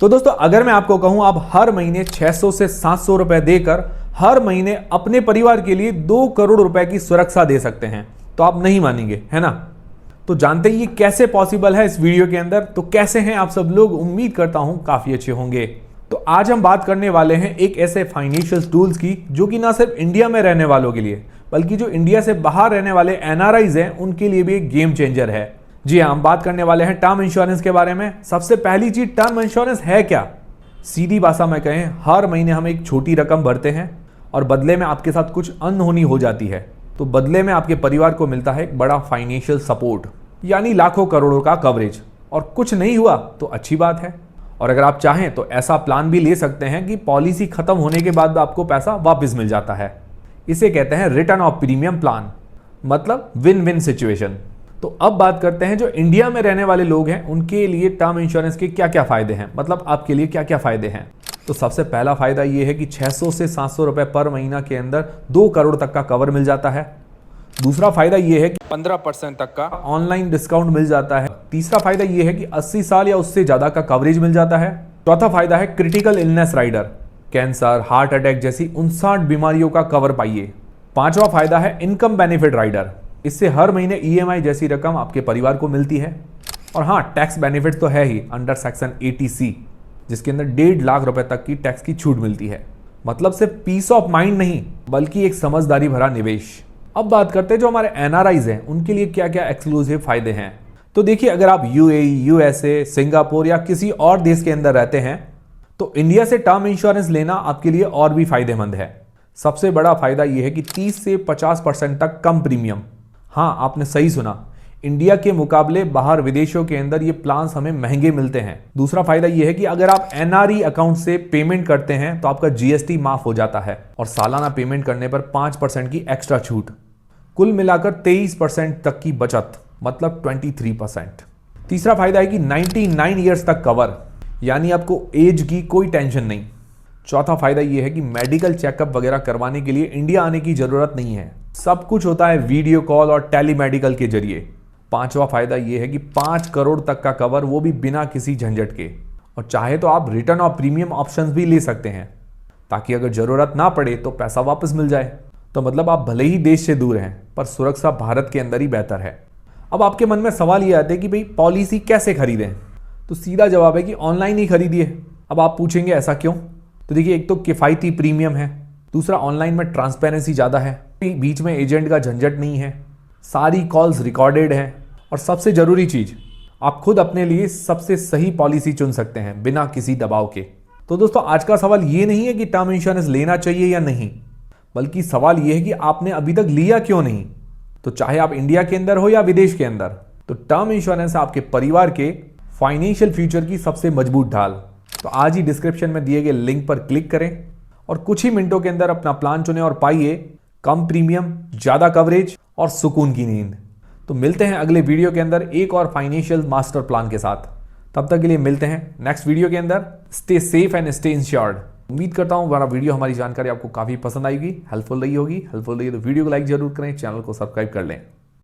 तो दोस्तों अगर मैं आपको कहूं आप हर महीने 600 से 700 रुपए देकर हर महीने अपने परिवार के लिए 2 करोड़ रुपए की सुरक्षा दे सकते हैं तो आप नहीं मानेंगे, है ना। तो जानते ही ये कैसे पॉसिबल है इस वीडियो के अंदर। तो कैसे हैं आप सब लोग, उम्मीद करता हूं काफी अच्छे होंगे। तो आज हम बात करने वाले हैं एक ऐसे फाइनेंशियल टूल्स की जो कि ना सिर्फ इंडिया में रहने वालों के लिए बल्कि जो इंडिया से बाहर रहने वाले एनआरआईज हैं उनके लिए भी एक गेम चेंजर है। जी हाँ, हम बात करने वाले हैं टर्म इंश्योरेंस के बारे में। सबसे पहली चीज, टर्म इंश्योरेंस है क्या। सीधी भाषा में कहें, हर महीने हम एक छोटी रकम भरते हैं और बदले में आपके साथ कुछ अनहोनी हो जाती है तो बदले में आपके परिवार को मिलता है एक बड़ा फाइनेंशियल सपोर्ट, यानी लाखों करोड़ों का कवरेज। और कुछ नहीं हुआ तो अच्छी बात है। और अगर आप चाहें तो ऐसा प्लान भी ले सकते हैं कि पॉलिसी खत्म होने के बाद आपको पैसा वापस मिल जाता है। इसे कहते हैं रिटर्न ऑफ प्रीमियम प्लान, मतलब विन विन सिचुएशन। तो अब बात करते हैं जो इंडिया में रहने वाले लोग हैं उनके लिए टर्म इंश्योरेंस के क्या क्या फायदे हैं, मतलब आपके लिए क्या क्या फायदे हैं। तो सबसे पहला फायदा ये है कि 600 से 700 रुपए पर महीना के अंदर 2 करोड़ तक का कवर मिल जाता है। दूसरा फायदा ये है कि 15% तक का ऑनलाइन डिस्काउंट मिल जाता है। तीसरा फायदा ये है कि 80 साल या उससे ज्यादा का कवरेज मिल जाता है। चौथा फायदा है critical illness rider, cancer, heart attack जैसी 59 बीमारियों का कवर पाइए। पांचवा फायदा है इनकम बेनिफिट राइडर, इससे हर महीने ईएमआई जैसी रकम आपके परिवार को मिलती है। और हाँ, टैक्स बेनिफिट तो है ही अंडर सेक्शन 80C, जिसके अंदर 1.5 लाख रुपए तक की टैक्स की छूट मिलती है। मतलब सिर्फ पीस ऑफ माइंड नहीं बल्कि एक समझदारी भरा निवेश। अब बात करते हैं जो हमारे एनआरआईज हैं उनके लिए क्या क्या एक्सक्लूसिव फायदे हैं। तो देखिए, अगर आप यूएई, यूएसए, सिंगापुर या किसी और देश के अंदर रहते हैं तो इंडिया से टर्म इंश्योरेंस लेना आपके लिए और भी फायदेमंद है। सबसे बड़ा फायदा यह है कि 30 से 50% तक कम प्रीमियम। हाँ, आपने सही सुना, इंडिया के मुकाबले बाहर विदेशों के अंदर ये प्लान्स हमें महंगे मिलते हैं। दूसरा फायदा यह है कि अगर आप एनआरई अकाउंट से पेमेंट करते हैं तो आपका जीएसटी माफ हो जाता है और सालाना पेमेंट करने पर 5% की एक्स्ट्रा छूट। कुल मिलाकर 23% तक की बचत, मतलब 23%। तीसरा फायदा है कि 99 ईयर्स तक कवर, यानी आपको एज की कोई टेंशन नहीं। चौथा फायदा यह है कि मेडिकल चेकअप वगैरह करवाने के लिए इंडिया आने की जरूरत नहीं है, सब कुछ होता है वीडियो कॉल और टेलीमेडिकल के जरिए। पांचवा फायदा यह है कि 5 करोड़ तक का कवर, वो भी बिना किसी झंझट के। और चाहे तो आप रिटर्न ऑफ प्रीमियम ऑप्शंस भी ले सकते हैं ताकि अगर जरूरत ना पड़े तो पैसा वापस मिल जाए। तो मतलब आप भले ही देश से दूर हैं पर सुरक्षा भारत के अंदर ही बेहतर है। अब आपके मन में सवाल ये आते हैं कि भाई पॉलिसी कैसे खरीदें। तो सीधा जवाब है कि ऑनलाइन ही खरीदिए। अब आप पूछेंगे ऐसा क्यों। तो देखिए, एक तो किफायती प्रीमियम है, दूसरा ऑनलाइन में ट्रांसपेरेंसी ज़्यादा है, बीच में एजेंट का झंझट नहीं है, सारी कॉल्स रिकॉर्डेड हैं और सबसे ज़रूरी चीज़, आप खुद अपने लिए सबसे सही पॉलिसी चुन सकते हैं बिना किसी दबाव के। तो दोस्तों आज का सवाल ये नहीं है कि टर्म इंश्योरेंस लेना चाहिए या नहीं, बल्कि सवाल ये है कि आपने अभी तक लिया क्यों नहीं। तो चाहे आप इंडिया के अंदर हो या विदेश के अंदर, तो टर्म इंश्योरेंस आपके परिवार के फाइनेंशियल फ्यूचर की सबसे मजबूत ढाल। तो आज ही डिस्क्रिप्शन में दिए गए लिंक पर क्लिक करें और कुछ ही मिनटों के अंदर अपना प्लान चुनें और पाइए कम प्रीमियम, ज्यादा कवरेज और सुकून की नींद। तो मिलते हैं अगले वीडियो के अंदर एक और फाइनेंशियल मास्टर प्लान के साथ। तब तक के लिए मिलते हैं नेक्स्ट वीडियो के अंदर। Stay safe and stay insured. उम्मीद करता हूं हमारा वीडियो, हमारी जानकारी आपको काफी पसंद आएगी, हेल्पफुल रही होगी। हेल्पफुल रही है तो वीडियो को लाइक जरूर करें, चैनल को सब्सक्राइब कर लें।